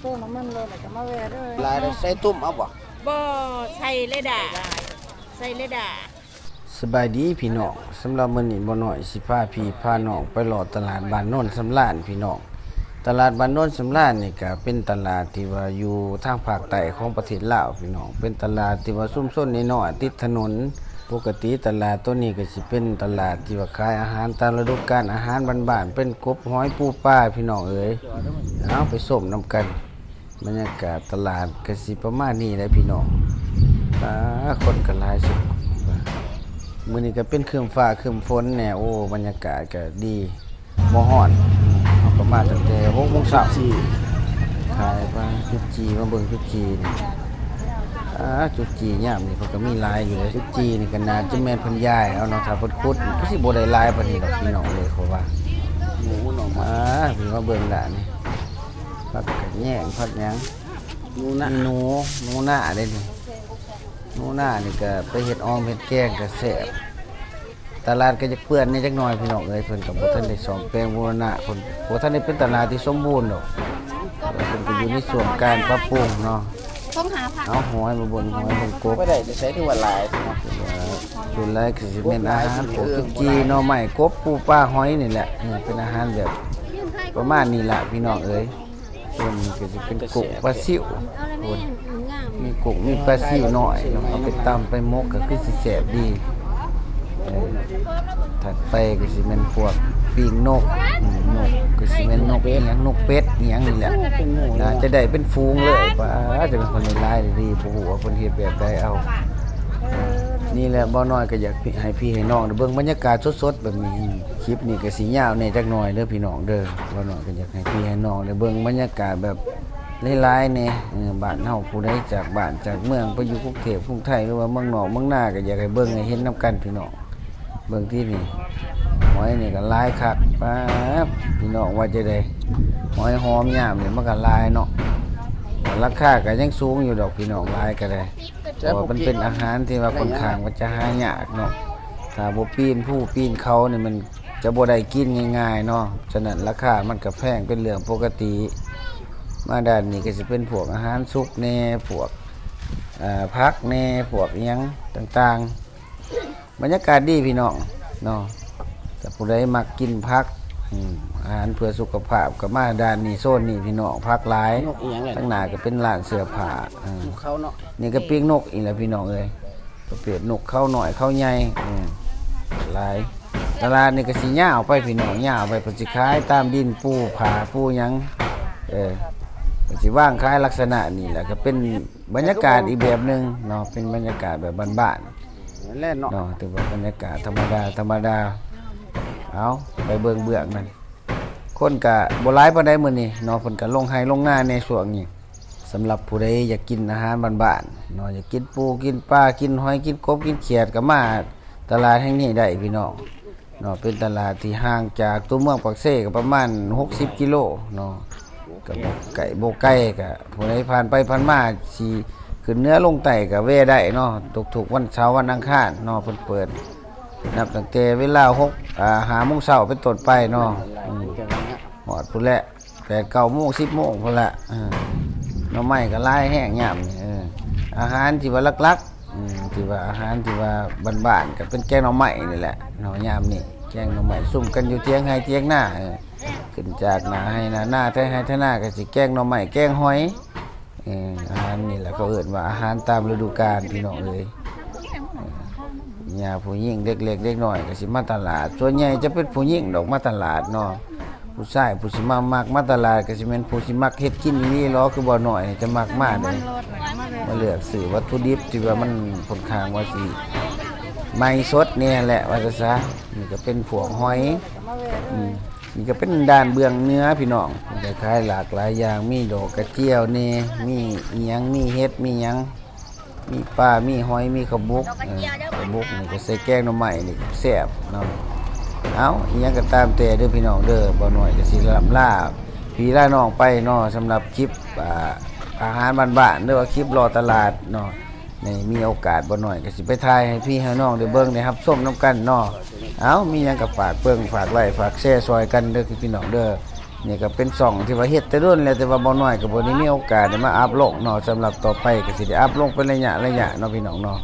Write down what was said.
เติมน้ำมันเลยแล้วก็มาแวะด้วย ลายใส่ตุ่มเอาบ่บ่ใส่เลยด่าใส่เลยด่าสบายดีพี่น้องสำหรับมื้อนี้บ่น้อยสิพาพี่พาน้องไปรอตลาดบ้านโนนสำราญพี่น้องตลาดบ้านโนนสำราญนี่ก็เป็นตลาดที่ว่าอยู่ทางภาคใต้ของประเทศลาวพี่น้องเป็นตลาดที่ว่าซุ่มซ่นน้อยๆติดถนนปกติตลาดตัวนี้ก็สิเป็นตลาดที่ว่าขายอาหารตามฤดูกาลอาหารบ้านๆเป็นกบหอยปูปลาพี่น้องเอ๋ยเอาไปส้มน้ำกันบรรยากาศตลาดก็สิประมาณนี้แหละพี่น้องคนก็หลายสุดมื้อนี้ก็เป็นเครื่องฟ้าเครื่องฝนแน่โอ้บรรยากาศก็ดีบ่ฮ้อนเฮาก็มาตั้งแต่ 6:00 นขายปลาจุดจีมาเบิ่งจุดจีนี่จุดจียามนี่เพิ่นก็มีลายอยู่เลยจุดจีนี่ก็น่าจะแม่นเพิ่นย้ายเอาเนาะถ้าเพิ่นขุดก็สิบ่ได้ลายปานนี้ดอกพี่น้องเลยเขาว่าหมูหน่อมาพี่มาเบิ่งละนี่ผักกะแยงผักหยังหนูหน้าเด้นี่หนูหน้านี่ก็ไปเฮ็ดอ้อมเฮ็ดแกงก็แซ่บตลาดก็จะเปื้อนนี่จักหน่อยพี่น้องเอ้ยเพิ่นก็บ่ทันได้ซ่อมแปลงบูรณะเพิ่นบ่ทันได้เป็นตลาดที่สมบูรณ์ดอกเพิ่นก็อยู่ในส่วนการปรับปรุงเนาะต้องหาผักเอาหอยมาบนหอยบนกบไม่ได้จะใช้ที่ว่าลายเนาะส่วนแรกคือเป็นอาหารพวกจีหน่อไม้กบปูปลาหอยนี่แหละเป็นอาหารแบบประมาณนี้แหละพี่น้องเอ้ยส่วนนี้ก็จะเป็นกุ้งปลาซิ่วมีกุ้งมีปลาซิ่วหน่อยเอาไปตำไปมกก็คือสิแซ่บดีถัดไปก็สิเป็นพวกปีกนกก็สิเป็นนกอีหยังนกเป็ดอีหยังนี่แหละน่าจะได้เป็นฟูงเลยป้าจะเป็นคนหลายๆดีบ่ฮู้ว่าเพิ่นเฮ็ดแบบใดเอานี่แหละบ่น้อยก็อยากให้พี่ให้น้องได้เบิ่งบรรยากาศสดๆแบบนี้คลิปนี้ก็สิยาวแน่จักหน่อยเด้อพี่น้องเด้อบ่น้อยก็อยากให้พี่ให้น้องได้เบิ่งบรรยากาศแบบหลายๆแน่บ้านเฮาผู้ใดจากบ้านจากเมืองไปอยู่กรุงเทพกรุงไทยหรือว่าเมืองนอกเมืองนาก็อยากให้เบิ่งให้เห็นนํกันพี่น้องเบิ่งที่นี่หอยนี่ก็หลายคักป๊าบพี่น้องว่าจะได้หอยหอมยามนี่มันก็หลายเนาะราคาก็ยังสูงอยู่ดอกพี่น้องหลายก็ได้เพราะว่ามันเป็นอาหารที่ว่าค่อนข้างว่าจะหายากเนาะถ้าบ่ปีนผู้ปีนเขานี่มันจะบ่ได้กินง่ายๆเนาะฉะนั้นราคามันก็แพงเป็นเรื่องปกติมาด้านนี้ก็สิเป็นพวกอาหารสุกแน่พวกผักแน่พวกอิหยังต่างๆบรรยากาศดีพี่น้องเนาะแต่ผู้ใดมักกินผักอาหารเพื่อสุขภาพก็มาด้านนี้โซนนี้พี่น้องผักหลายทั้งหน้าก็เป็นร้านเสื้อผ้าเขาเนาะนี่ก็ปีกนกอีกแล้วพี่น้องเอ้ยประเภทนกเข้าหน่อยเข้าใหญ่หลายตลาดนี่ก็สิย่าวไปพี่น้องย่าวไปเพิ่นสิขายตามดินปูผาปูหยังเพิ่นสิว่างขายลักษณะนี้แหละก็เป็นบรรยากาศอีกแบบนึงเนาะเป็นบรรยากาศแบบบ้านๆแล่นเนาะถือว่าบรรยากาศธรรมดาเอาไปเบิ่งเบื้องมันคนกะบ่หลายปานใดมื้อนี้เนาะเพิ่นก็ลงไห้ลงนาในช่วงนี้สำหรับผู้ใดอยากกินอาหารบ้านๆเนาะอยากกินปูกินปลากินหอยกินกบกินเขียดก็มาตลาดแห่งนี้ได้พี่น้องเนาะเป็นตลาดที่ห่างจากตัวเมืองปากเซ่ก็ประมาณ60กิโลเนาะก็บ่ไกลก็ผู้ใดผ่านไปผ่านมาสิขึ้นเหนือลงใต้ก็แวะได้เนาะทุกๆวันเสาร์วันอังคารเนาะเพิ่นเปิดนับตั้งแต่เวลา5 โมงเช้าเป็นต้นไปเนาะหอดพุ่นแหละ8 9 โมง 10 โมงพุ่นละหน่อไม้ก็หลายแห้งยามอาหารที่ว่าลักๆที่ว่าอาหารที่ว่าบ้านๆก็เป็นแกงหน่อไม้นี่แหละเนาะยามนี้แกงหน่อไม้ซุ่มกันอยู่เถียงไห้เถียงหน้าขึ้นจากหน้าให้หน้าไทไห้ไทหน้าก็สิแกงหน่อไม้แกงหอยอาหารนี่แหละเขาเอิ้นว่าอาหารตามฤดูกาลพี่น้องเอ้ยญาผู้หญิงเด็กๆเด็กน้อยก็สิมาตลาดส่วนใหญ่จะเป็นผู้หญิงดอกมาตลาดเนาะผู้ชายผู้สิมักมาตลาดก็สิแม่นผู้สิมักเฮ็ดกินอีหลีล้อคือบ่น้อยนี่จะมักมากเลยมาเลือกซื้อวัตถุดิบที่ว่ามันค่อนข้างว่าสิใหม่สดเนี่ยแหละว่าจะซะนี่ก็เป็นพวกหอยนี่ก็เป็นด้านเบื้องเนื้อพี่น้องจะขายหลากหลายอย่างมีดอกกระเจียวนี่มีอีหยังมีเฮ็ดมีหยังมีปลามีหอยมีข้าวบุกนี่ก็ใส่แกงหน่อไม้นี่แซ่บเนาะเอาอีหยังก็ตามแต่เด้อพี่น้องเด้อบ่น้อยก็สิลาพี่ลาน้องไปเนาะสำหรับคลิปอาหารบ้านๆหรือว่าคลิปรอตลาดเนาะนี่มีโอกาสบ่น้อยก็สิไปถ่ายให้พี่ให้น้องได้เบิ่งได้รับชมนํกันเนาะเอามีหยังก็ฝากเบิ่งฝากไลค์ฝากแชร์ซอยกันเด้อพี่น้องเด้อ นี่ก็เป็นช่องที่ว่าเฮ็ดแต่รุ่นแล้วแต่ว่าบ่น้อยก็บ่ได้มีโอกาสได้มาอัพลงเนาะสำหรับต่อไปก็สิได้อัพลงเป็นระยะเนาะพี่น้องเนาะ